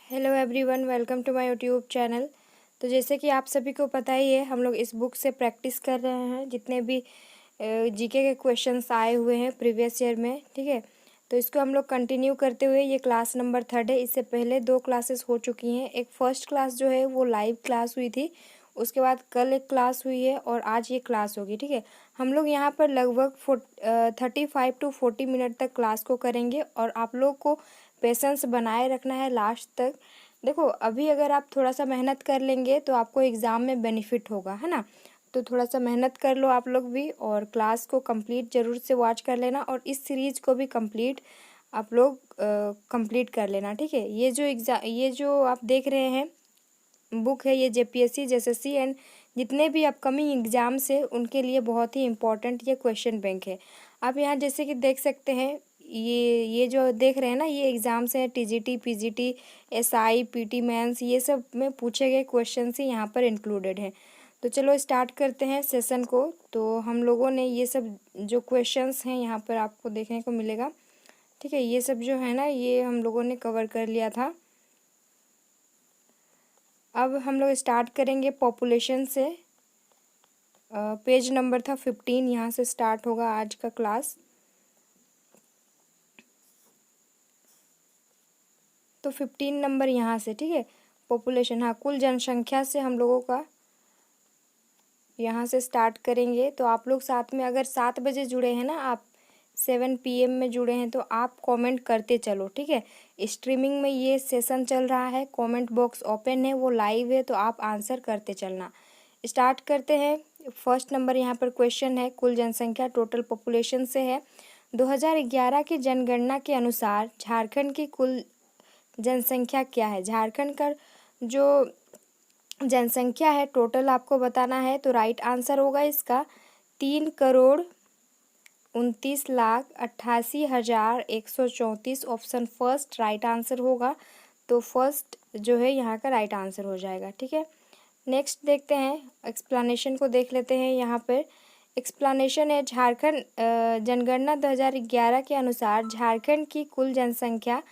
Hello everyone, welcome to my YouTube channel. तो जैसे कि आप सभी को पता ही है, हम लोग इस बुक से प्रैक्टिस कर रहे हैं जितने भी जीके के क्वेश्चंस आए हुए हैं प्रीवियस ईयर में। ठीक है, तो इसको हम लोग कंटिन्यू करते हुए, ये क्लास नंबर 3 है। इससे पहले 2 क्लासेस हो चुकी हैं। एक फर्स्ट क्लास जो है वो लाइव क्लास हुई थी, उसके बाद कल एक क्लास हुई है और आज ये क्लास होगी। ठीक है, हम लोग यहाँ पर लगभग 35 to 40 मिनट तक क्लास को करेंगे और आप लोग को पेशेंस बनाए रखना है लास्ट तक। देखो, अभी अगर आप थोड़ा सा मेहनत कर लेंगे तो आपको एग्ज़ाम में बेनिफिट होगा, है ना। तो थोड़ा सा मेहनत कर लो आप लोग भी, और क्लास को कंप्लीट ज़रूर से वॉच कर लेना, और इस सीरीज़ को भी कंप्लीट आप लोग कंप्लीट कर लेना। ठीक है, ये जो आप देख रहे हैं बुक है, ये जेपीएससी, जेएसएससी एंड जितने भी अपकमिंग एग्ज़ाम्स है उनके लिए बहुत ही इम्पोर्टेंट ये क्वेश्चन बैंक है। आप यहाँ जैसे कि देख सकते हैं, ये जो देख रहे हैं ना, ये एग्ज़ाम्स हैं TGT, PGT, SI, PT mains, ये सब में पूछे गए क्वेश्चन ही यहाँ पर इंक्लूडेड हैं। तो चलो स्टार्ट करते हैं सेशन को। तो हम लोगों ने ये सब जो क्वेश्चंस हैं यहाँ पर आपको देखने को मिलेगा। ठीक है, ये सब जो है ना, ये हम लोगों ने कवर कर लिया था। अब हम लोग स्टार्ट करेंगे पॉपुलेशन से। पेज नंबर था 15, यहाँ से स्टार्ट होगा आज का क्लास। तो 15 नंबर यहाँ से, ठीक है, पॉपुलेशन, हाँ, कुल जनसंख्या से हम लोगों का यहाँ से स्टार्ट करेंगे। तो आप लोग साथ में अगर 7 बजे जुड़े हैं ना, आप 7 PM में जुड़े हैं, तो आप कमेंट करते चलो। ठीक है, स्ट्रीमिंग में ये सेशन चल रहा है, कमेंट बॉक्स ओपन है, वो लाइव है, तो आप आंसर करते चलना। स्टार्ट करते हैं। फर्स्ट नंबर यहाँ पर क्वेश्चन है, कुल जनसंख्या टोटल पॉपुलेशन से है। 2011 की जनगणना के अनुसार झारखंड की कुल जनसंख्या क्या है। झारखंड का जो जनसंख्या है टोटल आपको बताना है। तो राइट आंसर होगा इसका 3,29,88,134। ऑप्शन फर्स्ट राइट आंसर होगा। तो फर्स्ट जो है यहाँ का राइट आंसर हो जाएगा। ठीक है, नेक्स्ट देखते हैं, एक्सप्लेनेशन को देख लेते हैं। यहाँ पर एक्सप्लेनेशन है, झारखंड जनगणना 2011 के अनुसार झारखंड की कुल जनसंख्या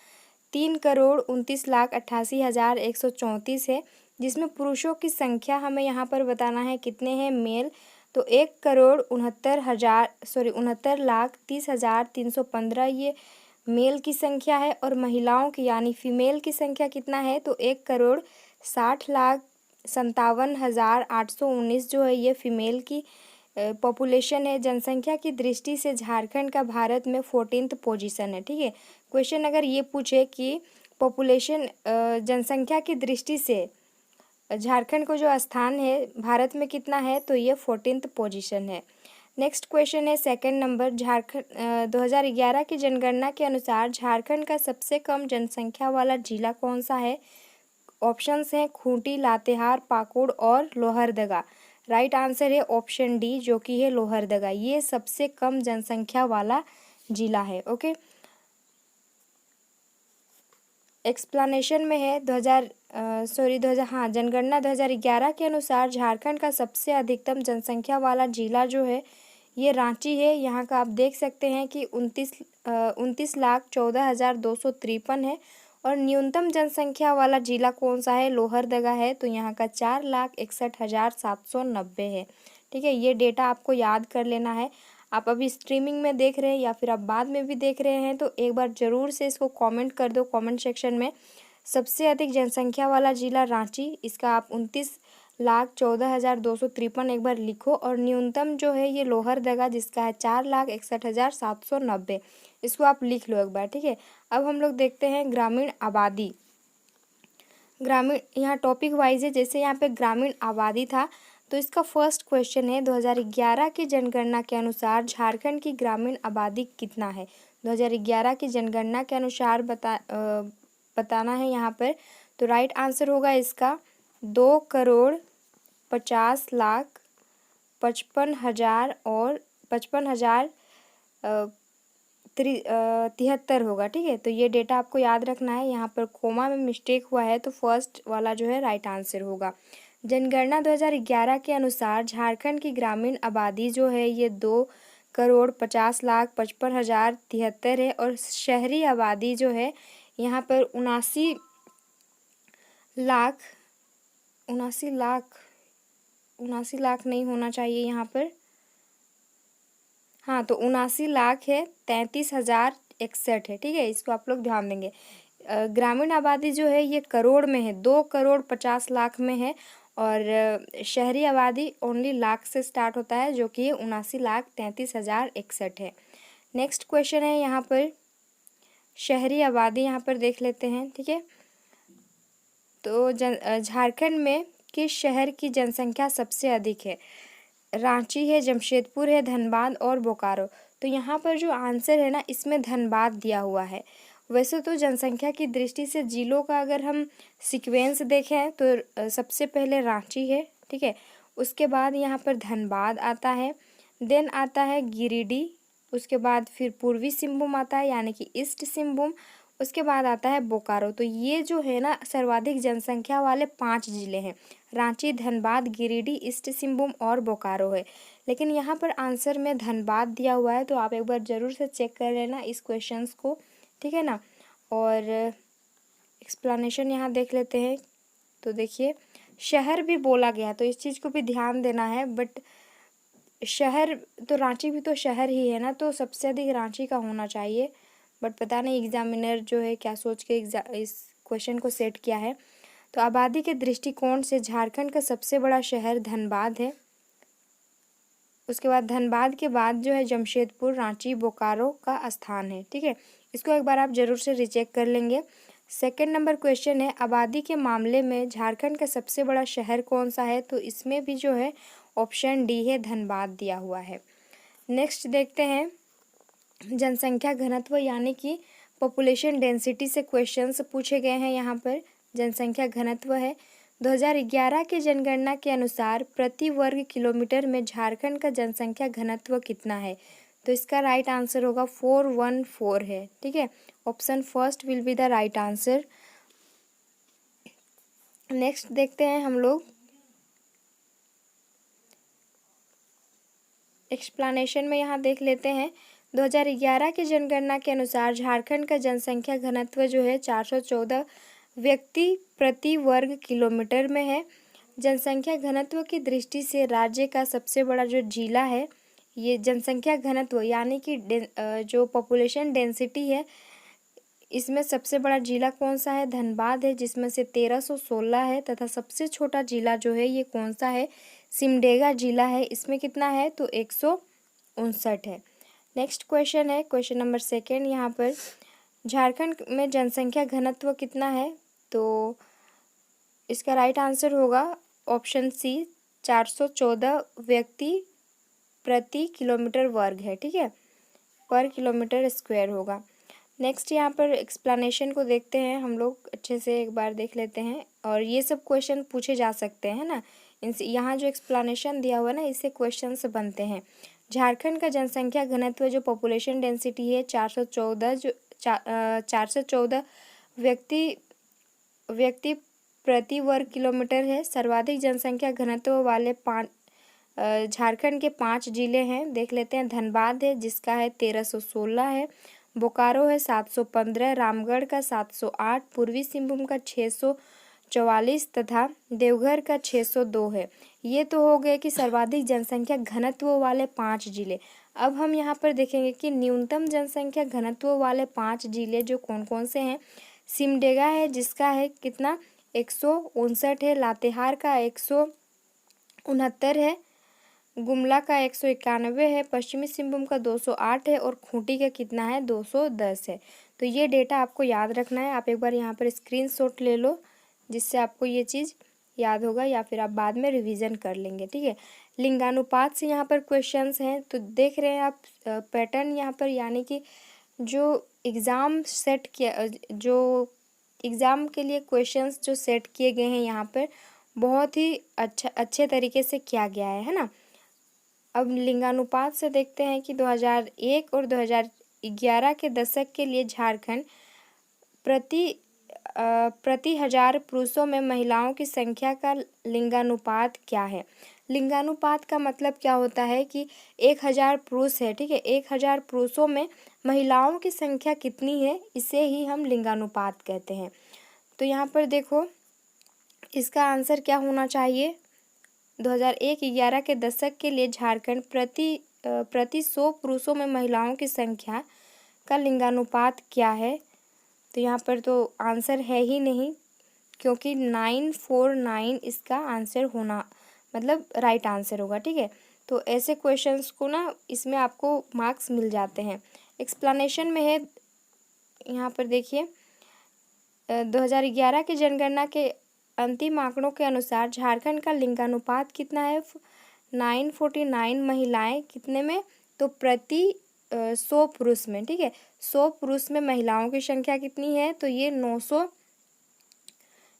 3,29,88,134 है, जिसमें पुरुषों की संख्या हमें यहाँ पर बताना है कितने हैं मेल। तो 1,69,30,315 ये मेल की संख्या है, और महिलाओं की यानी फीमेल की संख्या कितना है, तो 1,60,57,819 जो है ये फीमेल की पॉपुलेशन है। जनसंख्या की दृष्टि से झारखंड का भारत में 14th पोजीशन है। ठीक है, क्वेश्चन अगर ये पूछे कि पॉपुलेशन जनसंख्या की दृष्टि से झारखंड को जो स्थान है भारत में कितना है, तो ये 14th पोजीशन है। नेक्स्ट क्वेश्चन है सेकंड नंबर, झारखंड 2011 की जनगणना के अनुसार झारखंड का सबसे कम जनसंख्या वाला जिला कौन सा है। ऑप्शंस हैं खूंटी, लातेहार, पाकुड़ और लोहरदगा। राइट आंसर है ऑप्शन डी, जो कि है लोहरदगा। ये सबसे कम जनसंख्या वाला जिला है। ओके, एक्सप्लेनेशन में है 2000 हाँ, जनगणना 2011 के अनुसार झारखंड का सबसे अधिकतम जनसंख्या वाला जिला जो है ये रांची है। यहाँ का आप देख सकते हैं कि 29,14,253 है, और न्यूनतम जनसंख्या वाला जिला कौन सा है, लोहरदगा है। तो यहाँ का 4,61,790 है। ठीक है, ये डेटा आपको याद कर लेना है। आप अभी स्ट्रीमिंग में देख रहे हैं या फिर आप बाद में भी देख रहे हैं, तो एक बार ज़रूर से इसको कमेंट कर दो कमेंट सेक्शन में। सबसे अधिक जनसंख्या वाला जिला रांची, इसका आप 29,14,253 एक बार लिखो, और न्यूनतम जो है ये लोहरदगा जिसका है 4,61,790, इसको आप लिख लो एक बार। ठीक है, अब हम लोग देखते हैं ग्रामीण आबादी। ग्रामीण यहाँ टॉपिक वाइज है, जैसे यहाँ पे ग्रामीण आबादी था, तो इसका फर्स्ट क्वेश्चन है 2011 की जनगणना के अनुसार झारखंड की ग्रामीण आबादी कितना है। 2011 की जनगणना के अनुसार बताना है यहाँ पर। तो राइट आंसर होगा इसका 2,50,55,000 और 55,073 होगा। ठीक है, तो ये डेटा आपको याद रखना है। यहाँ पर कोमा में मिस्टेक हुआ है, तो फर्स्ट वाला जो है राइट आंसर होगा। जनगणना 2011 के अनुसार झारखंड की ग्रामीण आबादी जो है ये 2,50,55,073 है, और शहरी आबादी जो है यहाँ पर 79 लाख, 79 लाख नहीं होना चाहिए यहाँ पर। हाँ, तो 79 लाख है, 33,061 है, ठीक है। इसको आप लोग ध्यान देंगे। ग्रामीण आबादी जो है ये करोड़ में है, 2,50,00,000 में है। और शहरी आबादी ओनली लाख से स्टार्ट होता है, जो कि 79,33,061 है। नेक्स्ट क्वेश्चन है यहाँ पर शहरी आबादी, यहाँ पर देख लेते हैं, ठीक है। तो झारखंड में किस शहर की जनसंख्या सबसे अधिक है? रांची है, जमशेदपुर है, धनबाद और बोकारो। तो यहाँ पर जो आंसर है ना, इसमें धनबाद दिया हुआ है। वैसे तो जनसंख्या की दृष्टि से जिलों का अगर हम सीक्वेंस देखें तो सबसे पहले रांची है, ठीक है। उसके बाद यहाँ पर धनबाद आता है, देन आता है गिरिडीह, उसके बाद फिर पूर्वी सिंहभूम आता है यानी कि ईस्ट सिंहभूम, उसके बाद आता है बोकारो। तो ये जो है ना सर्वाधिक जनसंख्या वाले 5 जिले हैं, रांची, धनबाद, गिरिडीह, ईस्ट सिंहभूम और बोकारो है। लेकिन यहाँ पर आंसर में धनबाद दिया हुआ है, तो आप एक बार ज़रूर से चेक कर लेना इस क्वेश्चंस को, ठीक है ना। और एक्सप्लेनेशन यहाँ देख लेते हैं। तो देखिए शहर भी बोला गया, तो इस चीज़ को भी ध्यान देना है। बट शहर तो रांची भी तो शहर ही है ना, तो सबसे अधिक रांची का होना चाहिए। बट पता नहीं एग्जामिनर जो है क्या सोच के इस क्वेश्चन को सेट किया है। तो आबादी के दृष्टिकोण से झारखंड का सबसे बड़ा शहर धनबाद है। उसके बाद धनबाद के बाद जो है जमशेदपुर, रांची, बोकारो का स्थान है, ठीक है। इसको एक बार आप ज़रूर से रिचेक कर लेंगे। सेकंड नंबर क्वेश्चन है आबादी के मामले में झारखंड का सबसे बड़ा शहर कौन सा है? तो इसमें भी जो है ऑप्शन डी है, धनबाद दिया हुआ है। नेक्स्ट देखते हैं जनसंख्या घनत्व यानी कि पॉपुलेशन डेंसिटी से क्वेश्चंस पूछे गए हैं। यहाँ पर जनसंख्या घनत्व है 2011 के जनगणना के अनुसार प्रति वर्ग किलोमीटर में झारखंड का जनसंख्या घनत्व कितना है? तो इसका राइट आंसर होगा 414 है, ठीक है। Option first will be the right answer. Next देखते हैं हम लोग एक्सप्लेनेशन में, यहाँ देख लेते हैं 2011 के जनगणना के अनुसार झारखंड का जनसंख्या घनत्व जो है 414 व्यक्ति प्रति वर्ग किलोमीटर में है। जनसंख्या घनत्व की दृष्टि से राज्य का सबसे बड़ा जो जिला है, ये जनसंख्या घनत्व यानी कि जो पॉपुलेशन डेंसिटी है, इसमें सबसे बड़ा जिला कौन सा है? धनबाद है, जिसमें से 1316 है। तथा सबसे छोटा जिला जो है ये कौन सा है? सिमडेगा जिला है, इसमें कितना है? तो 159 है। नेक्स्ट क्वेश्चन है क्वेश्चन नंबर सेकेंड। यहाँ पर झारखंड में जनसंख्या घनत्व कितना है? तो इसका राइट आंसर होगा ऑप्शन सी, 414 व्यक्ति प्रति किलोमीटर वर्ग है, ठीक है, पर किलोमीटर स्क्वायर होगा। नेक्स्ट यहाँ पर एक्सप्लेनेशन को देखते हैं हम लोग, अच्छे से एक बार देख लेते हैं। और ये सब क्वेश्चन पूछे जा सकते हैं ना, इनसे यहाँ जो एक्सप्लेनेशन दिया हुआ है ना, इससे क्वेश्चंस बनते हैं। झारखंड का जनसंख्या घनत्व जो पॉपुलेशन डेंसिटी है 414 व्यक्ति प्रति वर्ग किलोमीटर है। सर्वाधिक जनसंख्या घनत्व वाले झारखंड के 5 जिले हैं, देख लेते हैं। धनबाद है जिसका है 1316 है, बोकारो है 715, रामगढ़ का 708, पूर्वी सिंहभूम का 644 तथा देवघर का 602 है। ये तो हो गए कि सर्वाधिक जनसंख्या घनत्व वाले 5 जिले। अब हम यहाँ पर देखेंगे कि न्यूनतम जनसंख्या घनत्व वाले 5 जिले जो कौन कौन से हैं। सिमडेगा है जिसका है कितना 159 है, लातेहार का 169 है, गुमला का 191 है, पश्चिमी सिंहभूम का 208 है और खूंटी का कितना है 210 है। तो ये डेटा आपको याद रखना है। आप एक बार यहाँ पर स्क्रीनशॉट ले लो, जिससे आपको ये चीज़ याद होगा, या फिर आप बाद में रिवीजन कर लेंगे, ठीक है। लिंगानुपात से यहाँ पर क्वेश्चंस हैं, तो देख रहे हैं आप पैटर्न यहाँ पर, यानी कि जो एग्ज़ाम के लिए क्वेश्चंस जो सेट किए गए हैं यहाँ पर बहुत ही अच्छे तरीके से किया गया है ना। अब लिंगानुपात से देखते हैं कि 2001 और 2011 के दशक के लिए झारखंड प्रति 1000 पुरुषों में महिलाओं की संख्या का लिंगानुपात क्या है? लिंगानुपात का मतलब क्या होता है कि 1000 पुरुष है, ठीक है, 1000 पुरुषों में महिलाओं की संख्या कितनी है, इसे ही हम लिंगानुपात कहते हैं। तो यहाँ पर देखो इसका आंसर क्या होना चाहिए? 2001-11 के दशक के लिए झारखंड प्रति 100 पुरुषों में महिलाओं की संख्या का लिंगानुपात क्या है? तो यहाँ पर तो आंसर है ही नहीं, क्योंकि 949 इसका आंसर होना मतलब राइट आंसर होगा। ठीक है, तो ऐसे क्वेश्चंस को ना इसमें आपको मार्क्स मिल जाते हैं। एक्सप्लेनेशन में है, यहाँ पर देखिए 2011 की जनगणना के अंतिम आंकड़ों के अनुसार झारखंड का लिंगानुपात कितना है? 949 महिलाएं कितने में? तो प्रति 100 पुरुष में। ठीक है, 100 पुरुष में महिलाओं की संख्या कितनी है? तो ये 900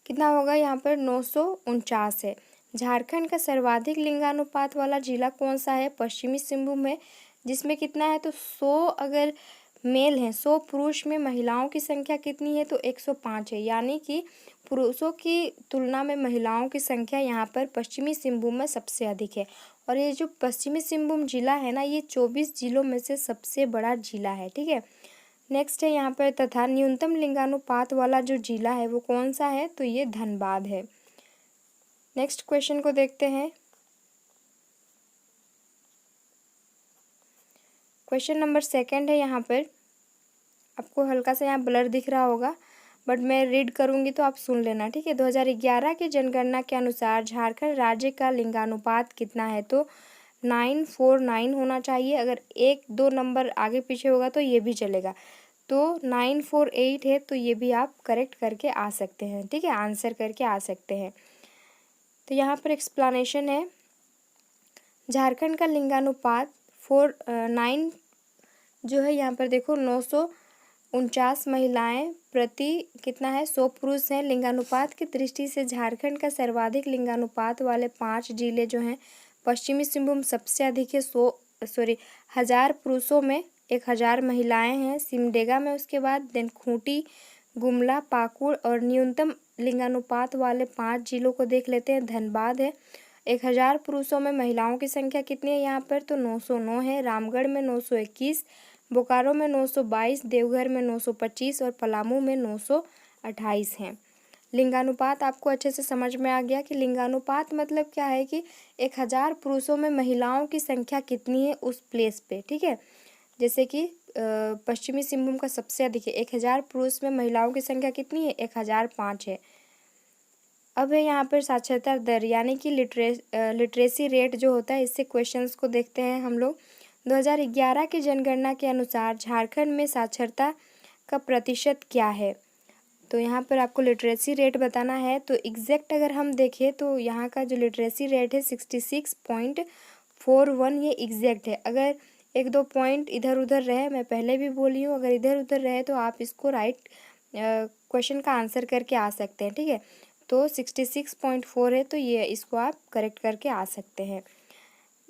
कितना होगा यहाँ पर? 949 है। झारखंड का सर्वाधिक लिंगानुपात वाला जिला कौन सा है? पश्चिमी सिंहभूम है, जिसमें कितना है? तो 100 अगर मेल हैं, 100 पुरुष में महिलाओं की संख्या कितनी है? तो 105 है, यानी कि पुरुषों की तुलना में महिलाओं की संख्या यहाँ पर पश्चिमी सिंहभूम में सबसे अधिक है। और ये जो पश्चिमी सिंहभूम जिला है ना, ये 24 जिलों में से सबसे बड़ा जिला है। ठीक है, नेक्स्ट है यहाँ पर, तथा न्यूनतम लिंगानुपात वाला जो जिला है वो कौन सा है? तो ये धनबाद है। नेक्स्ट क्वेश्चन को देखते हैं। क्वेश्चन नंबर 2 है, यहाँ पर आपको हल्का सा यहाँ ब्लर दिख रहा होगा, बट मैं रीड करूँगी तो आप सुन लेना। ठीक है, 2011 की जनगणना के अनुसार झारखंड राज्य का लिंगानुपात कितना है? तो 949 होना चाहिए। अगर 1-2 नंबर आगे पीछे होगा तो ये भी चलेगा। तो 948 है, तो ये भी आप करेक्ट करके आ सकते हैं। ठीक है, आंसर करके आ सकते हैं। तो यहाँ पर एक्सप्लेनेशन है, झारखंड का लिंगानुपात 9 जो है, यहाँ पर देखो 949 महिलाएं प्रति कितना है? 100 पुरुष हैं। लिंगानुपात की दृष्टि से झारखंड का सर्वाधिक लिंगानुपात वाले 5 जिले जो हैं, पश्चिमी सिंहभूम सबसे अधिक है, 1000 पुरुषों में 1000 महिलाएं हैं सिमडेगा में। उसके बाद देन खूंटी, गुमला, पाकुड़। और न्यूनतम लिंगानुपात वाले 5 जिलों को देख लेते हैं। धनबाद है, 1000 पुरुषों में महिलाओं की संख्या कितनी है यहाँ पर? तो 909 है। रामगढ़ में 921, बोकारो में 922, देवघर में 925 और पलामू में 928 हैं। लिंगानुपात आपको अच्छे से समझ में आ गया कि लिंगानुपात मतलब क्या है कि 1000 पुरुषों में महिलाओं की संख्या कितनी है उस प्लेस पे। ठीक है, जैसे कि पश्चिमी सिंहभूम का सबसे अधिक है, 1000 पुरुष में महिलाओं की संख्या कितनी है? 1005 है। अब है यहाँ पर साक्षरता दर, यानी कि लिटरेसी रेट जो होता है, इससे क्वेश्चंस को देखते हैं हम लोग। 2011 की जनगणना के अनुसार झारखंड में साक्षरता का प्रतिशत क्या है? तो यहाँ पर आपको लिटरेसी रेट बताना है। तो एग्जैक्ट अगर हम देखें तो यहाँ का जो लिटरेसी रेट है 66.41, ये एग्जैक्ट है। अगर 1-2 पॉइंट इधर उधर रहे, मैं पहले भी बोली हूँ, अगर इधर उधर रहे तो आप इसको राइट क्वेश्चन का आंसर करके आ सकते हैं। ठीक है, तो 66.4 है, तो ये इसको आप करेक्ट करके आ सकते हैं।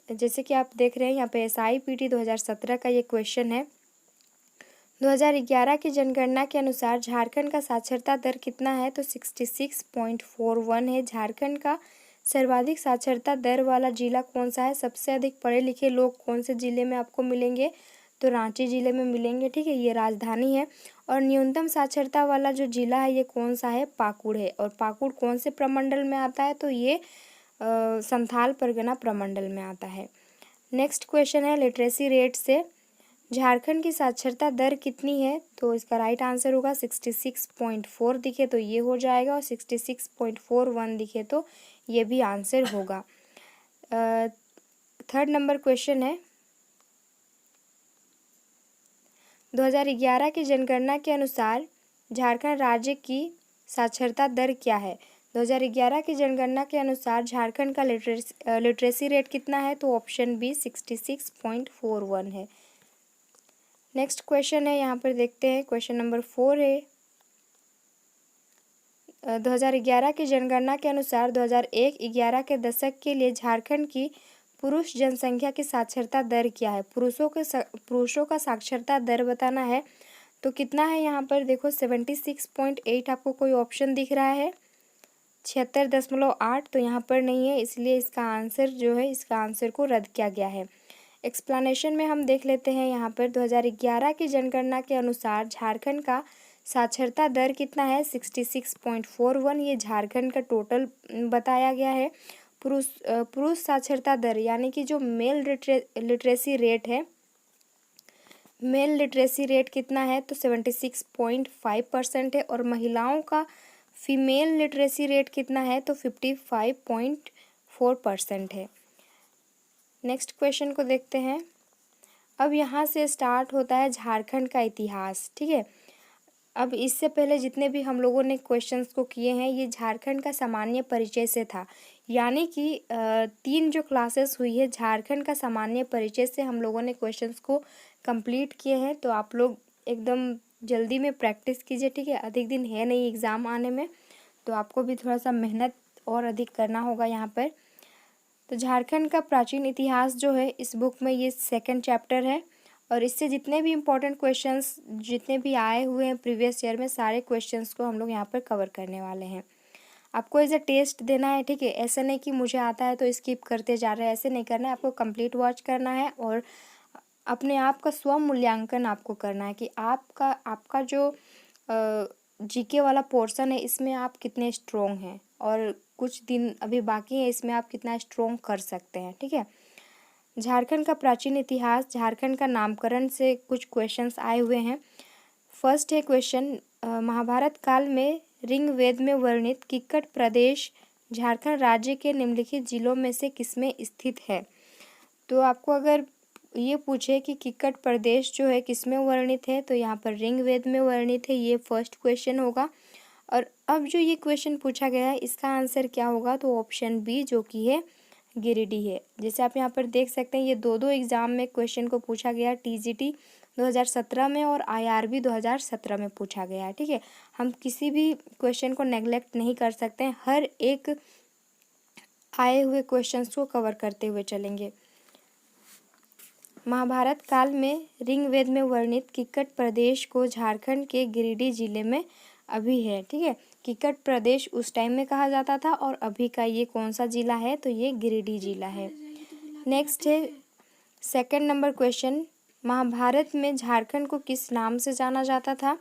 जैसे कि आप देख रहे हैं यहाँ पे SIPT 2017 का ये क्वेश्चन है। 2011 की जनगणना के अनुसार झारखंड का साक्षरता दर कितना है? तो 66.41 है। झारखंड का सर्वाधिक साक्षरता दर वाला जिला कौन सा है? सबसे अधिक पढ़े लिखे लोग कौन से जिले में आपको मिलेंगे? तो रांची जिले में मिलेंगे। ठीक है, ये राजधानी है। और न्यूनतम साक्षरता वाला जो जिला है ये कौन सा है? पाकुड़ है। और पाकुड़ कौन से प्रमंडल में आता है? तो ये संथाल परगना प्रमंडल में आता है। नेक्स्ट क्वेश्चन है, लिटरेसी रेट से झारखंड की साक्षरता दर कितनी है? तो इसका राइट आंसर होगा 66.4 दिखे तो ये हो जाएगा, और 66.41 दिखे तो ये भी आंसर होगा। 3rd नंबर क्वेश्चन है, 2011 की जनगणना के अनुसार झारखंड राज्य की साक्षरता दर क्या है? 2011 की जनगणना के अनुसार झारखंड का लिटरेसी रेट कितना है? तो ऑप्शन बी 66.41 है। नेक्स्ट क्वेश्चन है, यहाँ पर देखते हैं, क्वेश्चन नंबर 4 है। 2011 की जनगणना के अनुसार 2001-11 के दशक के लिए झारखंड की पुरुष जनसंख्या की साक्षरता दर क्या है? पुरुषों का साक्षरता दर बताना है। तो कितना है यहाँ पर? देखो 76.8 आपको कोई ऑप्शन दिख रहा है? 76.8 तो यहाँ पर नहीं है, इसलिए इसका आंसर जो है, इसका आंसर को रद्द किया गया है। एक्सप्लेनेशन में हम देख लेते हैं यहाँ पर 2011 की जनगणना के अनुसार झारखंड का साक्षरता दर कितना है 66.41, ये झारखंड का टोटल बताया गया है। पुरुष साक्षरता दर यानी कि जो मेल लिटरेसी रेट है, मेल लिटरेसी रेट कितना है तो 76.5% है। और महिलाओं का फीमेल लिटरेसी रेट कितना है तो 55.4% है। नेक्स्ट क्वेश्चन को देखते हैं। अब यहाँ से स्टार्ट होता है झारखंड का इतिहास, ठीक है। अब इससे पहले जितने भी हम लोगों ने क्वेश्चंस को किए हैं ये झारखंड का सामान्य परिचय से था, यानी कि 3 जो क्लासेस हुई है झारखंड का सामान्य परिचय से हम लोगों ने क्वेश्चंस को कंप्लीट किए हैं। तो आप लोग एकदम जल्दी में प्रैक्टिस कीजिए, ठीक है। अधिक दिन है नहीं एग्ज़ाम आने में, तो आपको भी थोड़ा सा मेहनत और अधिक करना होगा यहाँ पर। तो झारखंड का प्राचीन इतिहास जो है इस बुक में ये 2nd चैप्टर है, और इससे जितने भी इम्पोर्टेंट क्वेश्चंस जितने भी आए हुए हैं प्रीवियस ईयर में सारे क्वेश्चंस को हम लोग यहाँ पर कवर करने वाले हैं। आपको एज अ टेस्ट देना है, ठीक है। ऐसा नहीं कि मुझे आता है तो स्किप करते जा रहे हैं, ऐसे नहीं करना है। आपको कंप्लीट वॉच करना है और अपने आप का स्व मूल्यांकन आपको करना है कि आपका जो जीके वाला पोर्शन है इसमें आप कितने स्ट्रोंग हैं, और कुछ दिन अभी बाकी है इसमें आप कितना स्ट्रोंग कर सकते हैं, ठीक है। झारखंड का प्राचीन इतिहास, झारखंड का नामकरण से कुछ क्वेश्चंस आए हुए हैं। फर्स्ट है क्वेश्चन, महाभारत काल में ऋग्वेद में वर्णित किक्कट प्रदेश झारखंड राज्य के निम्नलिखित जिलों में से किसमें स्थित है। तो आपको अगर ये पूछे कि किक्कट प्रदेश जो है किसमें वर्णित है तो यहाँ पर ऋग्वेद में वर्णित है, ये फर्स्ट क्वेश्चन होगा। और अब जो ये क्वेश्चन पूछा गया है इसका आंसर क्या होगा तो ऑप्शन बी जो कि है गिरिडीह है। जैसे आप यहाँ पर देख सकते हैं ये दो एग्ज़ाम में क्वेश्चन को पूछा गया, टीजीटी 2017 में और आईआरबी 2017 में पूछा गया है, ठीक है। हम किसी भी क्वेश्चन को नेग्लेक्ट नहीं कर सकते हैं, हर एक आए हुए क्वेश्चंस को कवर करते हुए चलेंगे। महाभारत काल में ऋग्वेद में वर्णित किक्कट प्रदेश को झारखंड के गिरिडीह जिले में अभी है, ठीक है। किक्कट प्रदेश उस टाइम में कहा जाता था और अभी का ये कौन सा जिला है तो ये गिरिडीह जिला है। नेक्स्ट है 2nd नंबर क्वेश्चन, महाभारत में झारखंड को किस नाम से जाना जाता था।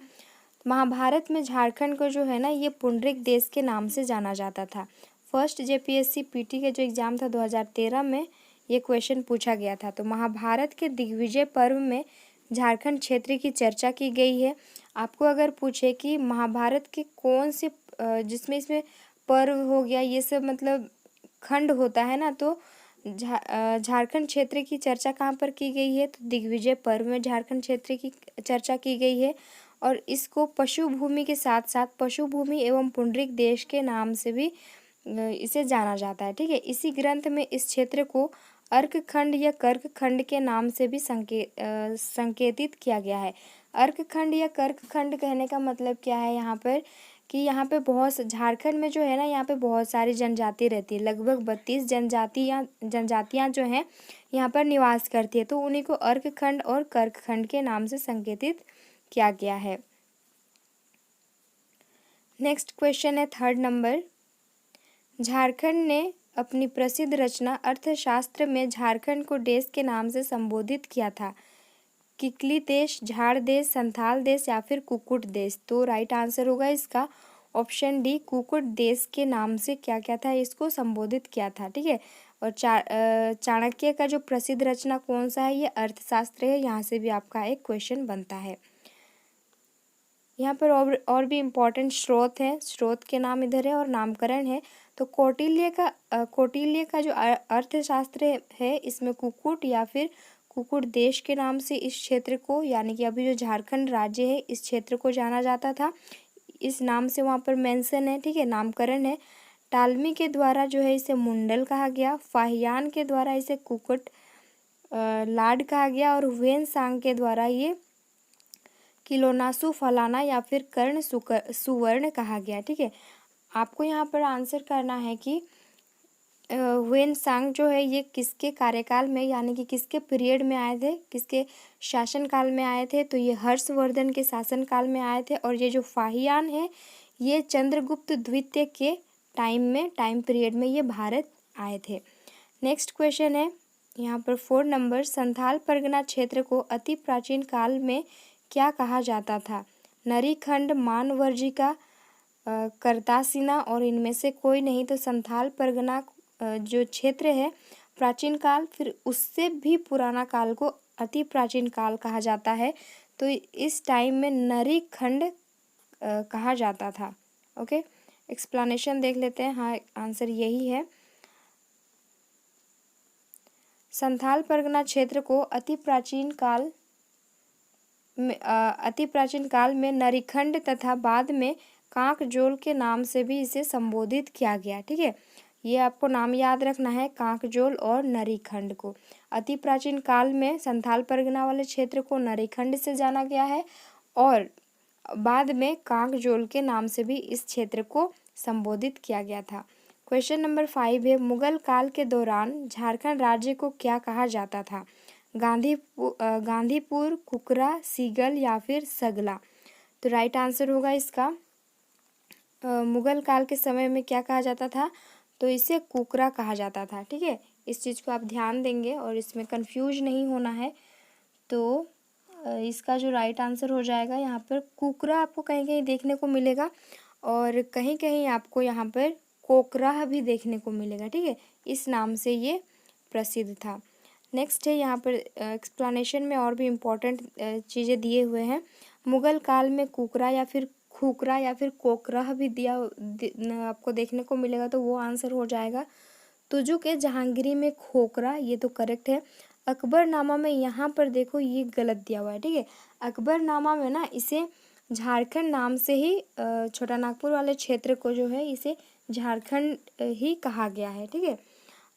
महाभारत में झारखंड को जो है ना ये पुंडरिक देश के नाम से जाना जाता था। फर्स्ट जेपीएससी पीटी का जो एग्ज़ाम था 2013 में ये क्वेश्चन पूछा गया था। तो महाभारत के दिग्विजय पर्व में झारखंड क्षेत्र की चर्चा की गई है। आपको अगर पूछे कि महाभारत के कौन से जिसमें इसमें पर्व हो गया ये सब मतलब खंड होता है ना, तो झारखंड क्षेत्र की चर्चा कहाँ पर की गई है तो दिग्विजय पर्व में झारखंड क्षेत्र की चर्चा की गई है। और इसको पशु भूमि के साथ साथ पशु भूमि एवं पुंडरिक देश के नाम से भी इसे जाना जाता है, ठीक है। इसी ग्रंथ में इस क्षेत्र को अर्क खंड या कर्क खंड के नाम से भी संकेतित किया गया है। अर्क खंड या कर्क खंड कहने का मतलब क्या है यहाँ पर कि यहाँ पे बहुत झारखंड में जो है ना यहाँ पे बहुत सारी जनजाति रहती है, लगभग 32 जनजातियाँ जो हैं यहाँ पर निवास करती है, तो उन्हीं को अर्क खंड और कर्क खंड के नाम से संकेतित किया गया है। नेक्स्ट क्वेश्चन है 3rd नंबर, झारखंड ने अपनी प्रसिद्ध रचना अर्थशास्त्र में झारखंड को देश के नाम से संबोधित किया था। किकली देश, झाड़ देश, संथाल देश या फिर कुकुट देश। तो राइट आंसर होगा इसका ऑप्शन डी, कुकुट देश के नाम से क्या क्या था इसको संबोधित किया था, ठीक है। और चाणक्य का जो प्रसिद्ध रचना कौन सा है ये अर्थशास्त्र है, यहाँ से भी आपका एक क्वेश्चन बनता है। यहाँ पर और भी इम्पोर्टेंट स्रोत है, स्रोत के नाम इधर है और नामकरण है। तो कौटिल्य का जो अर्थशास्त्र है इसमें कुकुट या फिर कुकुट देश के नाम से इस क्षेत्र को यानी कि अभी जो झारखंड राज्य है इस क्षेत्र को जाना जाता था, इस नाम से वहाँ पर मेंशन है, ठीक है, नामकरण है। टालमी के द्वारा जो है इसे मुंडल कहा गया, फाहियान के द्वारा इसे कुकुट लाड कहा गया और हुएन सांग के द्वारा ये किलोनासु फलाना या फिर कर्ण सुवर्ण कहा गया, ठीक है। आपको यहाँ पर आंसर करना है कि हुएन सांग जो है ये किसके कार्यकाल में यानी कि किसके पीरियड में आए थे, किसके शासनकाल में आए थे, तो ये हर्षवर्धन के शासनकाल में आए थे। और ये जो फाहियान है ये चंद्रगुप्त द्वितीय के टाइम पीरियड में ये भारत आए थे। नेक्स्ट क्वेश्चन है यहाँ पर 4 नंबर, संथाल परगना क्षेत्र को अति प्राचीन काल में क्या कहा जाता था। नरीखंड, मानवर्जिका, करतासिना और इनमें से कोई नहीं। तो संथाल परगना जो क्षेत्र है प्राचीन काल, फिर उससे भी पुराना काल को अति प्राचीन काल कहा जाता है। तो इस टाइम में नरीखंड कहा जाता था। ओके, एक्सप्लेनेशन देख लेते हैं। हाँ, आंसर यही है। संथाल परगना क्षेत्र को अति प्राचीन काल में नरीखंड तथा बाद में कांकजोल के नाम से भी इसे संबोधित किया गया। ठीक है, ये आपको नाम याद रखना है, कांकजोल और नरीखंड को। अति प्राचीन काल में संथाल परगना वाले क्षेत्र को नरीखंड से जाना गया है और बाद में कांकजोल के नाम से भी इस क्षेत्र को संबोधित किया गया था। क्वेश्चन नंबर 5 है, मुगल काल के दौरान झारखंड राज्य को क्या कहा जाता था? गांधीपुर, कुकरा, सीगल या फिर सगला? तो राइट आंसर होगा इसका मुगल काल के समय में क्या कहा जाता था? तो इसे कुकरा कहा जाता था। ठीक है, इस चीज़ को आप ध्यान देंगे और इसमें कंफ्यूज नहीं होना है। तो इसका जो राइट आंसर हो जाएगा यहाँ पर कुकरा आपको कहीं कहीं देखने को मिलेगा और कहीं कहीं आपको यहाँ पर कोकरा भी देखने को मिलेगा। ठीक है, इस नाम से ये प्रसिद्ध था। नेक्स्ट है यहाँ पर एक्सप्लेनेशन में और भी इम्पोर्टेंट चीज़ें दिए हुए हैं। मुगल काल में कुकरा या फिर खुकरा या फिर कोकरा भी आपको देखने को मिलेगा, तो वो आंसर हो जाएगा तुजू के जहांगीरी में खोकरा, ये तो करेक्ट है। अकबरनामा में यहाँ पर देखो ये गलत दिया हुआ है। ठीक है, अकबरनामा में ना इसे झारखंड नाम से ही छोटा नागपुर वाले क्षेत्र को जो है इसे झारखंड ही कहा गया है। ठीक है,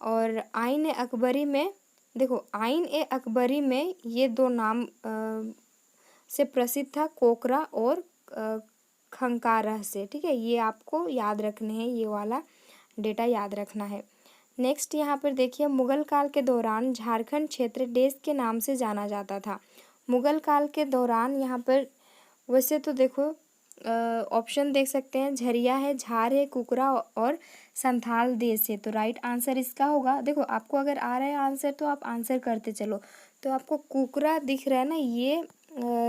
और आइन ए अकबरी में देखो, आइन ए अकबरी में ये दो नाम से प्रसिद्ध था, कोकरा और खंकारह से। ठीक है, ये आपको याद रखने हैं, ये वाला डेटा याद रखना है। नेक्स्ट यहाँ पर देखिए, मुगल काल के दौरान झारखंड क्षेत्र देश के नाम से जाना जाता था। मुगल काल के दौरान यहाँ पर वैसे तो देखो ऑप्शन देख सकते हैं, झरिया है, झार है, कुकरा और संथाल देश है। तो राइट आंसर इसका होगा। देखो आपको अगर आ रहा है आंसर तो आप आंसर करते चलो। तो आपको कुकरा दिख रहा है ना, ये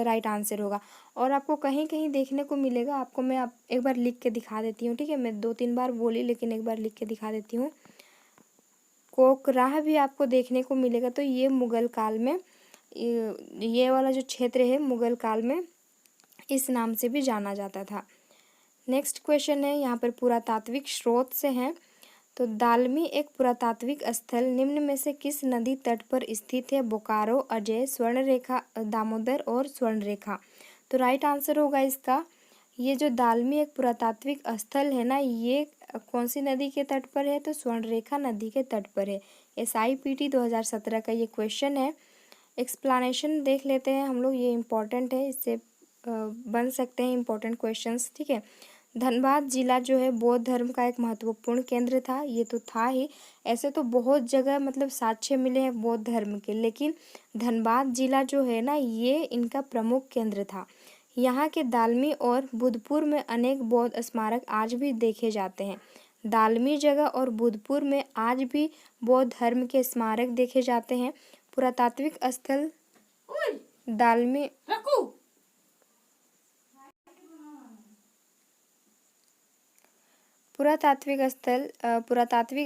राइट आंसर होगा। और आपको कहीं कहीं देखने को मिलेगा, आपको मैं एक बार लिख के दिखा देती हूँ। ठीक है, मैं 2-3 बार बोली लेकिन एक बार लिख के दिखा देती हूँ। कोकराह भी आपको देखने को मिलेगा। तो ये मुगल काल में ये वाला जो क्षेत्र है मुगल काल में इस नाम से भी जाना जाता था। नेक्स्ट क्वेश्चन है यहाँ पर पुरातात्विक स्रोत से है। तो दालमी एक पुरातात्विक स्थल निम्न में से किस नदी तट पर स्थित है? बोकारो, अजय, स्वर्णरेखा, दामोदर और स्वर्णरेखा? तो राइट आंसर होगा इसका ये जो दालमी एक पुरातात्विक स्थल है ना, ये कौन सी नदी के तट पर है? तो स्वर्णरेखा नदी के तट पर है। SIPT 2017 का ये क्वेश्चन है। एक्सप्लेनेशन देख लेते हैं हम लोग, ये इम्पोर्टेंट है, इससे बन सकते हैं इम्पोर्टेंट क्वेश्चंस। ठीक है, धनबाद जिला जो है बौद्ध धर्म का एक महत्वपूर्ण केंद्र था, ये तो था ही। ऐसे तो बहुत जगह मतलब साक्ष्य मिले हैं बौद्ध धर्म के, लेकिन धनबाद जिला जो है ना, ये इनका प्रमुख केंद्र था। यहाँ के दालमी और बुधपुर में अनेक बौद्ध स्मारक आज भी देखे जाते हैं। दालमी जगह और बुधपुर में आज भी बौद्ध धर्म के स्मारक देखे जाते हैं। पुरातात्विक स्थल दालमी पुरातात्विक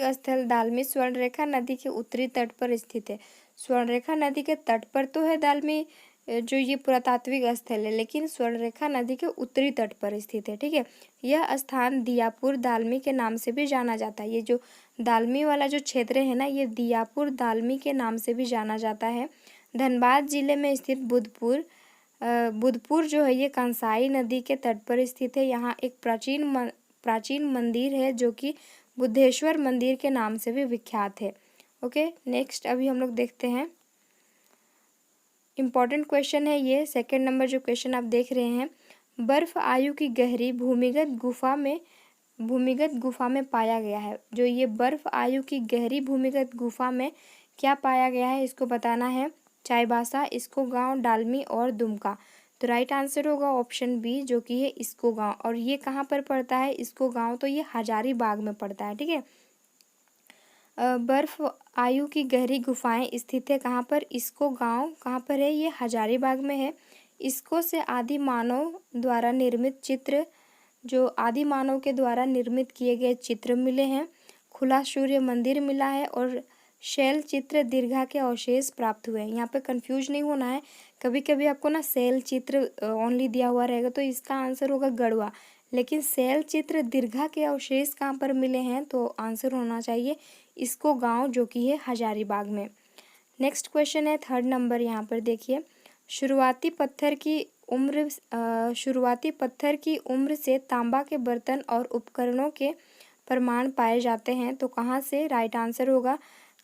स्थल दालमी स्वर्णरेखा नदी के उत्तरी तट पर स्थित है। स्वर्णरेखा नदी के तट पर तो है दालमी जो ये पुरातात्विक स्थल है, लेकिन स्वर्णरेखा नदी के उत्तरी तट पर स्थित है। ठीक है, यह स्थान दियापुर दालमी के नाम से भी जाना जाता है। ये जो दालमी वाला जो क्षेत्र है ना, ये दियापुर दालमी के नाम से भी जाना जाता है। धनबाद जिले में स्थित बुधपुर जो है ये कंसाई नदी के तट पर स्थित है। यहाँ एक प्राचीन मंदिर है जो कि बुद्धेश्वर मंदिर के नाम से भी विख्यात है। ओके, नेक्स्ट अभी हम लोग देखते हैं इम्पॉर्टेंट क्वेश्चन है ये। सेकंड नंबर जो क्वेश्चन आप देख रहे हैं, बर्फ आयु की गहरी भूमिगत गुफा में पाया गया है। जो ये बर्फ आयु की गहरी भूमिगत गुफा में क्या पाया गया है, इसको बताना है। चाईबासा, इसको गांव, डालमी और दुमका? तो राइट आंसर होगा ऑप्शन बी जो कि है इसको गांव। और ये कहाँ पर पड़ता है इसको गांव? तो ये हजारीबाग में पड़ता है। ठीक है, बर्फ आयु की गहरी गुफाएं स्थित है कहाँ पर? इसको गांव कहाँ पर है? ये हजारीबाग में है। इसको से आदि मानव द्वारा निर्मित चित्र, जो आदि मानव के द्वारा निर्मित किए गए चित्र मिले हैं। खुला सूर्य मंदिर मिला है और शैल चित्र दीर्घा के अवशेष प्राप्त हुए हैं। यहाँ पे कंफ्यूज नहीं होना है, कभी कभी आपको ना शैल चित्र ओनली दिया हुआ रहेगा तो इसका आंसर होगा गढ़वा, लेकिन शैल चित्र दीर्घा के अवशेष कहाँ पर मिले हैं तो आंसर होना चाहिए इसको गांव, जो कि है हजारीबाग में। नेक्स्ट क्वेश्चन है 3rd नंबर। यहाँ पर देखिए, शुरुआती पत्थर की उम्र से तांबा के बर्तन और उपकरणों के प्रमाण पाए जाते हैं तो कहाँ से? राइट आंसर होगा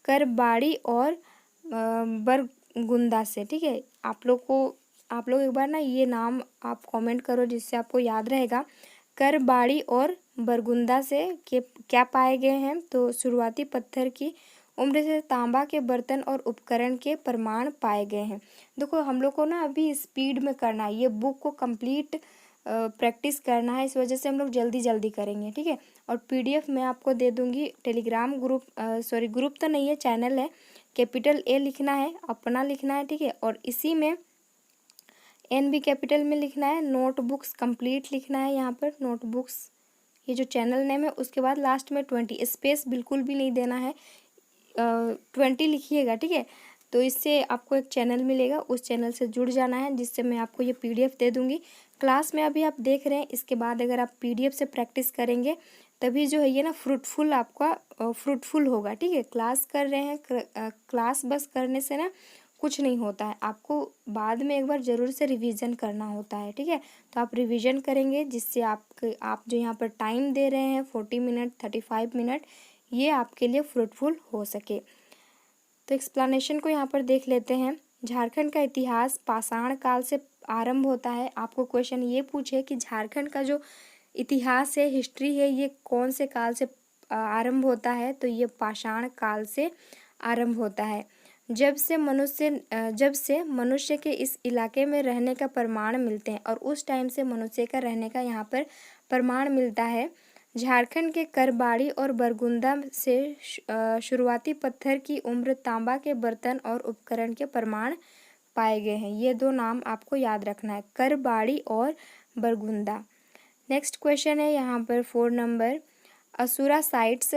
करबाड़ी और बरगुंदा से। ठीक है, आप लोग एक बार ना ये नाम आप कमेंट करो जिससे आपको याद रहेगा। करबाड़ी और बरगुंदा से क्या पाए गए हैं? तो शुरुआती पत्थर की उम्र से तांबा के बर्तन और उपकरण के प्रमाण पाए गए हैं। देखो हम लोग को ना अभी स्पीड में करना है, ये बुक को कंप्लीट प्रैक्टिस करना है, इस वजह से हम लोग जल्दी जल्दी करेंगे। ठीक है, और पीडीएफ मैं आपको दे दूंगी टेलीग्राम ग्रुप, ग्रुप तो नहीं है, चैनल है, कैपिटल ए लिखना है, अपना लिखना है। ठीक है, और इसी में एन भी कैपिटल में लिखना है, नोटबुक्स कंप्लीट लिखना है। यहाँ पर नोटबुक्स ये जो चैनल नेम है, उसके बाद लास्ट में 20, स्पेस बिल्कुल भी नहीं देना है, 20 लिखिएगा। ठीक है, तो इससे आपको एक चैनल मिलेगा, उस चैनल से जुड़ जाना है, जिससे मैं आपको ये पीडीएफ दे दूंगी। क्लास में अभी आप देख रहे हैं, इसके बाद अगर आप पीडीएफ से प्रैक्टिस करेंगे तभी जो है ये ना फ्रूटफुल आपका फ्रूटफुल होगा। ठीक है, क्लास कर रहे हैं, क्लास बस करने से ना कुछ नहीं होता है, आपको बाद में एक बार ज़रूर से रिवीजन करना होता है। ठीक है, तो आप रिवीजन करेंगे जिससे आप जो यहाँ पर टाइम दे रहे हैं 40 मिनट 35 मिनट, ये आपके लिए फ्रूटफुल हो सके। तो एक्सप्लेनेशन को यहाँ पर देख लेते हैं। झारखंड का इतिहास पाषाण काल से आरंभ होता है। आपको क्वेश्चन ये पूछे कि झारखंड का जो इतिहास है, हिस्ट्री है, ये कौन से काल से आरंभ होता है? तो ये पाषाण काल से आरंभ होता है। जब से मनुष्य के इस इलाके में रहने का प्रमाण मिलते हैं, और उस टाइम से मनुष्य का रहने का यहाँ पर प्रमाण मिलता है। झारखंड के करबाड़ी और बरगुंदा से शुरुआती पत्थर की उम्र, तांबा के बर्तन और उपकरण के प्रमाण पाए गए हैं। ये दो नाम आपको याद रखना है, करबाड़ी और बरगुंदा। नेक्स्ट क्वेश्चन है यहाँ पर 4 नंबर। असुरा साइट्स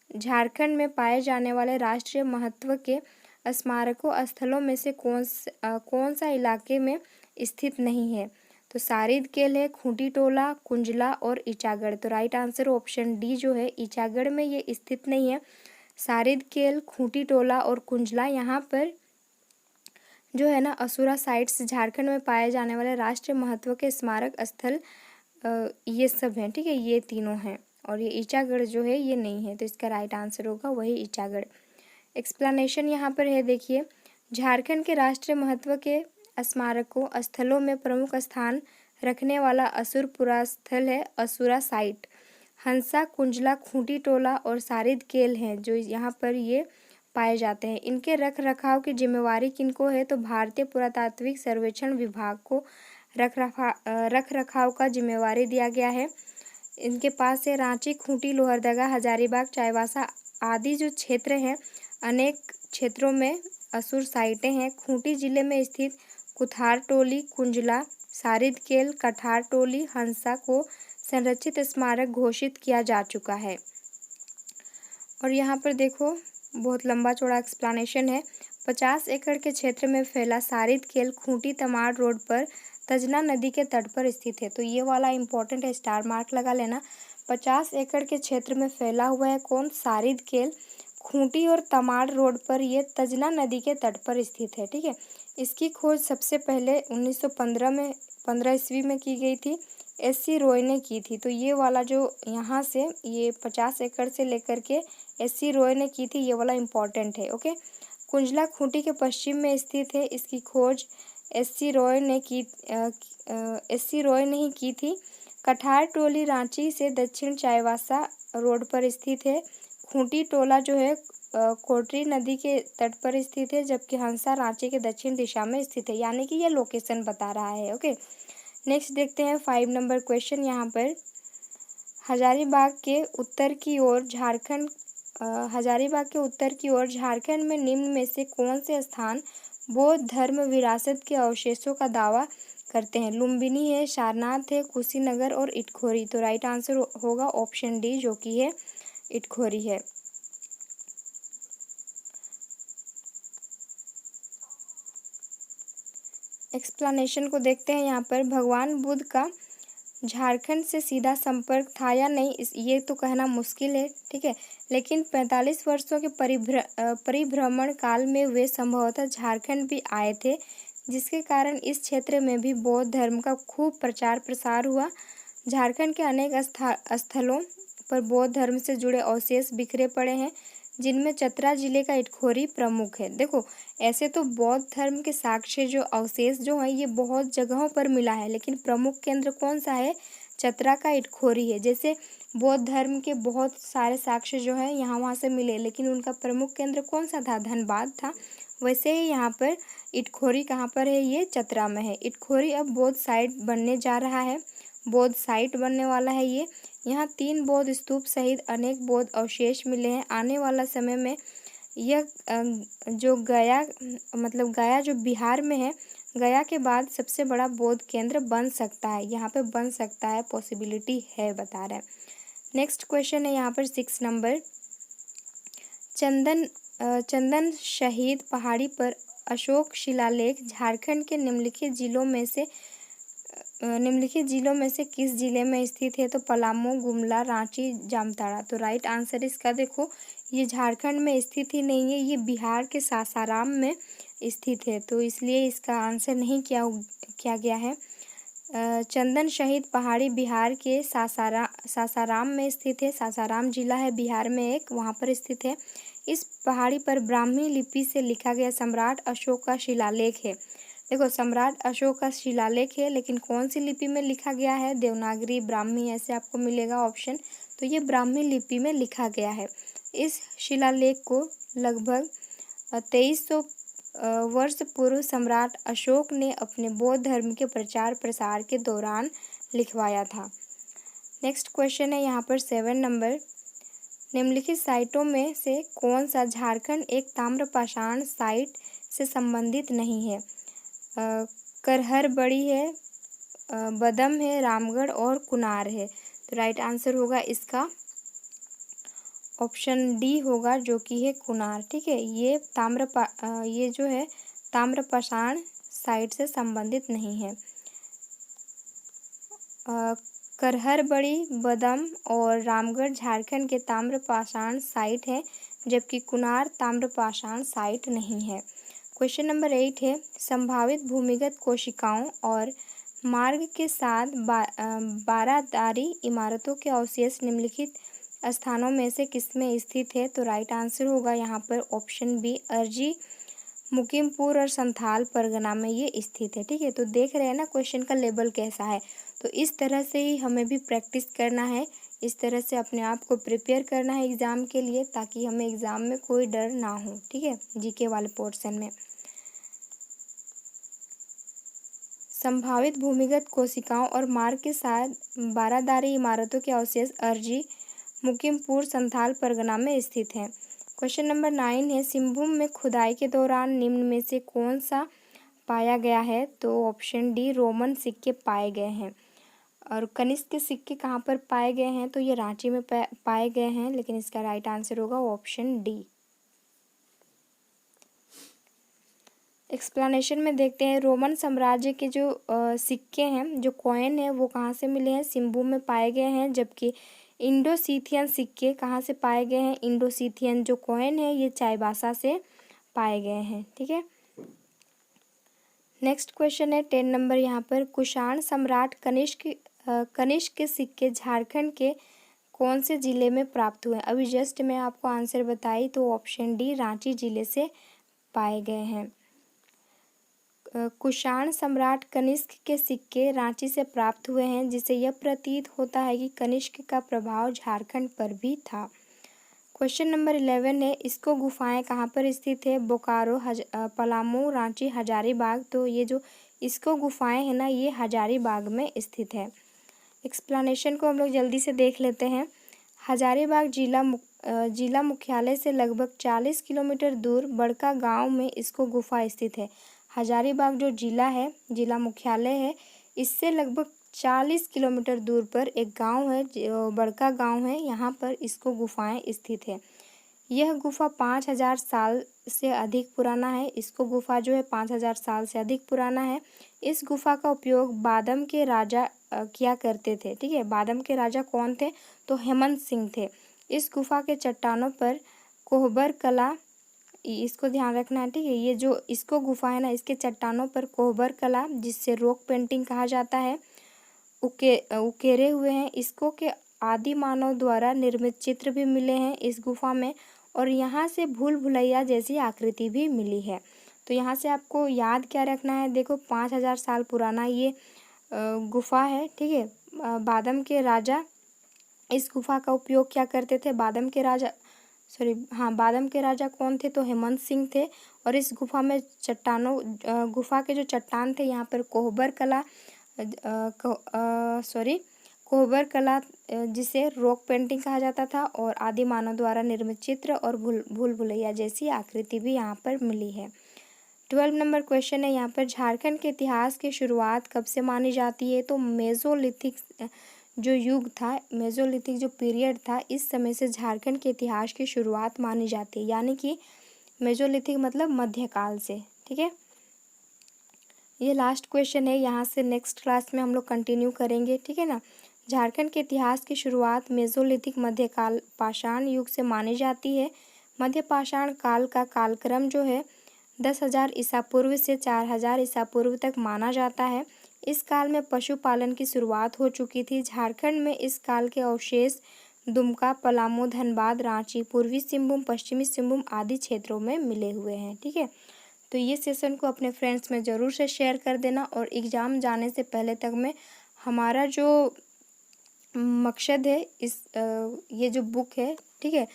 झारखंड में पाए जाने वाले राष्ट्रीय महत्व के स्मारकों स्थलों में से कौन सा इलाके में स्थित नहीं है? तो सारिद केल है, खूंटी टोला, कुंजला और ईचागढ़। तो राइट आंसर ऑप्शन डी जो है, ईचागढ़ में ये स्थित नहीं है। सारिद केल, खूंटी टोला और कुंजला यहाँ पर जो है ना असुरा साइट्स झारखंड में पाए जाने वाले राष्ट्रीय महत्व के स्मारक स्थल ये सब हैं। ठीक है, ये तीनों हैं, और ये ईचागढ़ जो है ये नहीं है, तो इसका राइट आंसर होगा वही ईचागढ़। एक्सप्लेनेशन यहाँ पर है, देखिए, झारखंड के राष्ट्रीय महत्व के स्मारकों स्थलों में प्रमुख स्थान रखने वाला असुरपुरा स्थल है असुरा साइट। हंसा, कुंजला, खूंटी टोला और सारिद केल हैं जो यहाँ पर ये पाए जाते हैं। इनके रख रखाव की जिम्मेवारी किनको है? तो भारतीय पुरातात्विक सर्वेक्षण विभाग को रख रखाव का जिम्मेवारी दिया गया है। इनके पास से रांची, खूंटी, लोहरदगा, हजारीबाग, चाईबासा आदि जो क्षेत्र हैं, अनेक क्षेत्रों में असुर साइटें हैं। खूंटी जिले में स्थित कुथार टोली, कुंजला, सारिद केल, कठार टोली, हंसा को संरक्षित स्मारक घोषित किया जा चुका है। और यहाँ पर देखो बहुत लंबा चौड़ा एक्सप्लेनेशन है। 50 एकड़ के क्षेत्र में फैला सारिद केल खूंटी तमाड़ रोड पर तजना नदी के तट पर स्थित है। तो ये वाला इंपॉर्टेंट है, स्टार मार्क लगा लेना। 50 एकड़ के क्षेत्र में फैला हुआ है कौन? सारिद केल, खूंटी और तमाड़ रोड पर, ये तजना नदी के तट पर स्थित है। ठीक है, इसकी खोज सबसे पहले 1915 ईस्वी में की गई थी, एस.सी. रॉय ने की थी। तो ये वाला जो यहाँ से ये 50 एकड़ से लेकर के एस.सी. रॉय ने की थी, ये वाला इम्पॉर्टेंट है। ओके, कुंजला खूंटी के पश्चिम में स्थित है, इसकी खोज एस.सी. रॉय ने ही की थी। कठार टोली रांची से दक्षिण चाईबासा रोड पर स्थित है। खूंटी टोला जो है कोटरी नदी के तट पर स्थित है, जबकि हंसा रांची के दक्षिण दिशा में स्थित है, यानी कि ये लोकेशन बता रहा है। ओके, नेक्स्ट देखते हैं 5 नंबर क्वेश्चन। यहाँ पर हजारीबाग के उत्तर की ओर झारखंड में निम्न में से कौन से स्थान बौद्ध धर्म विरासत के अवशेषों का दावा करते हैं। लुम्बिनी है, सारनाथ है, कुशीनगर और इटखोरी। तो राइट आंसर होगा ऑप्शन डी, जो कि है इटखोरी है। एक्सप्लेनेशन को देखते हैं यहाँ पर। भगवान बुद्ध का झारखंड से सीधा संपर्क था या नहीं, ये तो कहना मुश्किल है, ठीक है। लेकिन 45 वर्षों के परिभ्रमण काल में वे संभवतः झारखंड भी आए थे, जिसके कारण इस क्षेत्र में भी बौद्ध धर्म का खूब प्रचार प्रसार हुआ। झारखंड के अनेक स्थलों पर बौद्ध धर्म से जुड़े अवशेष बिखरे पड़े हैं, जिनमें चतरा जिले का इटखोरी प्रमुख है। देखो, ऐसे तो बौद्ध धर्म के साक्ष्य जो अवशेष जो हैं ये बहुत जगहों पर मिला है, लेकिन प्रमुख केंद्र कौन सा है? चतरा का इटखोरी है। जैसे बौद्ध धर्म के बहुत सारे साक्ष्य जो है यहाँ वहाँ से मिले, लेकिन उनका प्रमुख केंद्र कौन सा था? धनबाद था। वैसे ही यहाँ पर इटखोरी कहाँ पर है? ये चतरा में है। इटखोरी अब बौद्ध साइट बनने जा रहा है, बौद्ध साइट बनने वाला है ये। यहाँ 3 बौद्ध स्तूप सहित अनेक बौद्ध अवशेष मिले हैं। आने वाला समय में यह जो गया गया जो बिहार में है, गया के बाद सबसे बड़ा बौद्ध केंद्र बन सकता है, यहाँ पे बन सकता है, पॉसिबिलिटी है बता रहे हैं। नेक्स्ट क्वेश्चन है यहाँ पर 6 नंबर। चंदन शहीद पहाड़ी पर अशोक शिलालेख झारखंड के निम्नलिखित जिलों में से किस जिले में स्थित है? तो पलामू, गुमला, रांची, जामताड़ा। तो राइट आंसर इसका देखो, ये झारखंड में स्थित ही नहीं है, ये बिहार के सासाराम में स्थित है, तो इसलिए इसका आंसर नहीं किया गया है। चंदन शहीद पहाड़ी बिहार के सासाराम में स्थित है। सासाराम जिला है बिहार में एक, वहाँ पर स्थित है। इस पहाड़ी पर ब्राह्मी लिपि से लिखा गया सम्राट अशोक का शिलालेख है। देखो, सम्राट अशोक का शिलालेख है, लेकिन कौन सी लिपि में लिखा गया है? देवनागरी, ब्राह्मी, ऐसे आपको मिलेगा ऑप्शन। तो ये ब्राह्मी लिपि में लिखा गया है। इस शिलालेख को लगभग 2300 वर्ष पूर्व सम्राट अशोक ने अपने बौद्ध धर्म के प्रचार प्रसार के दौरान लिखवाया था। नेक्स्ट क्वेश्चन है यहाँ पर 7 नंबर। निम्नलिखित साइटों में से कौन सा झारखंड एक ताम्रपाषाण साइट से संबंधित नहीं है? करहर बड़ी है, बदम है, रामगढ़ और कुनार है। तो राइट आंसर होगा इसका ऑप्शन डी होगा, जो कि है कुनार, ठीक है। ये जो है ताम्रपाषाण साइट से संबंधित नहीं है। करहर बड़ी, बदम और रामगढ़ झारखंड के ताम्रपाषाण साइट है, जबकि कुनार ताम्रपाषाण साइट नहीं है। क्वेश्चन नंबर 8 है। संभावित भूमिगत कोशिकाओं और मार्ग के साथ बारादारी इमारतों के अवशेष निम्नलिखित स्थानों में से किसमें स्थित है? तो राइट आंसर होगा यहाँ पर ऑप्शन बी, अर्जी, मुकीमपुर और संथाल परगना में ये स्थित है, ठीक है। तो देख रहे हैं ना क्वेश्चन का लेवल कैसा है। तो इस तरह से ही हमें भी प्रैक्टिस करना है, इस तरह से अपने आप को प्रिपेयर करना है एग्ज़ाम के लिए, ताकि हमें एग्ज़ाम में कोई डर ना हो, ठीक है। जीके वाले पोर्शन में संभावित भूमिगत कोशिकाओं और मार्ग के साथ बारादारी इमारतों के अवशेष अर्जी, मुकीमपुर, संथाल परगना में स्थित है। क्वेश्चन नंबर 9 है। सिंहभूम में खुदाई के दौरान निम्न में से कौन सा पाया गया है? तो ऑप्शन डी, रोमन सिक्के पाए गए हैं। और कनिष्क के सिक्के कहाँ पर पाए गए हैं? तो ये रांची में पाए गए हैं, लेकिन इसका राइट आंसर होगा ऑप्शन डी। एक्सप्लेनेशन में देखते हैं। रोमन साम्राज्य के जो सिक्के हैं, जो कॉइन है, वो कहाँ से मिले हैं? सिंहभूम में पाए गए हैं। जबकि इंडोसीथियन सिक्के कहाँ से पाए गए हैं? इंडोसीथियन जो कॉइन है ये चाईबासा से पाए गए हैं, ठीक है। नेक्स्ट क्वेश्चन है 10 नंबर यहाँ पर। कुषाण सम्राट कनिष्क के सिक्के झारखंड के कौन से जिले में प्राप्त हुए? अभी जस्ट मैं आपको आंसर बताई, तो ऑप्शन डी, रांची जिले से पाए गए हैं। कुषाण सम्राट कनिष्क के सिक्के रांची से प्राप्त हुए हैं, जिससे यह प्रतीत होता है कि कनिष्क का प्रभाव झारखंड पर भी था। क्वेश्चन नंबर 11 है। इसको गुफाएं कहाँ पर स्थित है? बोकारो, पलामू, रांची, हजारीबाग। तो ये जो इसको गुफाएं हैं ना, ये हजारीबाग में स्थित है। एक्सप्लेनेशन को हम लोग जल्दी से देख लेते हैं। हजारीबाग जिला मुख्यालय से लगभग 40 किलोमीटर दूर बड़का गांव में इसको गुफा स्थित है। हजारीबाग जो जिला है, जिला मुख्यालय है, इससे लगभग 40 किलोमीटर दूर पर एक गांव है, जो बड़का गांव है, यहाँ पर इसको गुफाएं स्थित है। यह गुफा 5000 साल से अधिक पुराना है। इसको गुफा जो है 5000 साल से अधिक पुराना है। इस गुफा का उपयोग बादम के राजा किया करते थे। ठीक है, बादम के राजा कौन थे? तो हेमंत सिंह थे। इस गुफा के चट्टानों पर कोहबर कला, इसको ध्यान रखना है। ठीक है, ये जो इसको गुफा है ना, इसके चट्टानों पर कोहबर कला, जिससे रॉक पेंटिंग कहा जाता है, उकेरे हुए हैं। इसको के आदि मानव द्वारा निर्मित चित्र भी मिले हैं इस गुफा में, और यहाँ से भूल भुलैया जैसी आकृति भी मिली है। तो यहाँ से आपको याद क्या रखना है? देखो 5000 साल पुराना ये गुफा है। ठीक है, बादम के राजा इस गुफा का उपयोग क्या करते थे? बादम के राजा कौन थे? तो हेमंत सिंह थे। और इस गुफा में गुफा के जो चट्टान थे, यहाँ पर कोहबर कला जिसे रॉक पेंटिंग कहा जाता था, और आदि मानव द्वारा निर्मित चित्र और भूल भुलैया जैसी आकृति भी यहाँ पर मिली है। 12 नंबर क्वेश्चन है यहाँ पर, झारखंड के इतिहास की शुरुआत कब से मानी जाती है? तो मेसोलिथिक जो युग था, मेसोलिथिक जो पीरियड था, इस समय से झारखंड के इतिहास की शुरुआत मानी जाती है। यानी कि मेसोलिथिक मतलब मध्यकाल से। ठीक है, ये लास्ट क्वेश्चन है। यहाँ से नेक्स्ट क्लास में हम लोग कंटिन्यू करेंगे। ठीक है ना। झारखंड के इतिहास की शुरुआत मेसोलिथिक मध्यकाल पाषाण युग से मानी जाती है। मध्य पाषाण काल का कालक्रम जो है 10,000 ईसा पूर्व से 4,000 ईसा पूर्व तक माना जाता है। इस काल में पशुपालन की शुरुआत हो चुकी थी। झारखंड में इस काल के अवशेष दुमका, पलामू, धनबाद, रांची, पूर्वी सिंहभूम, पश्चिमी सिंहभूम आदि क्षेत्रों में मिले हुए हैं। ठीक है, तो ये सेशन को अपने फ्रेंड्स में ज़रूर से शेयर कर देना। और एग्ज़ाम जाने से पहले तक में हमारा जो मकसद है, ये जो बुक है, ठीक है,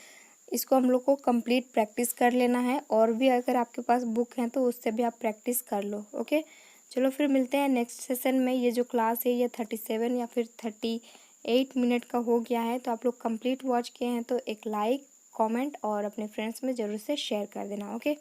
इसको हम लोग को कंप्लीट प्रैक्टिस कर लेना है। और भी अगर आपके पास बुक हैं तो उससे भी आप प्रैक्टिस कर लो। ओके, चलो फिर मिलते हैं नेक्स्ट सेशन में। ये जो क्लास है ये 37 या फिर 38 मिनट का हो गया है। तो आप लोग कंप्लीट वॉच किए हैं तो एक लाइक, कमेंट और अपने फ्रेंड्स में ज़रूर से शेयर कर देना। ओके।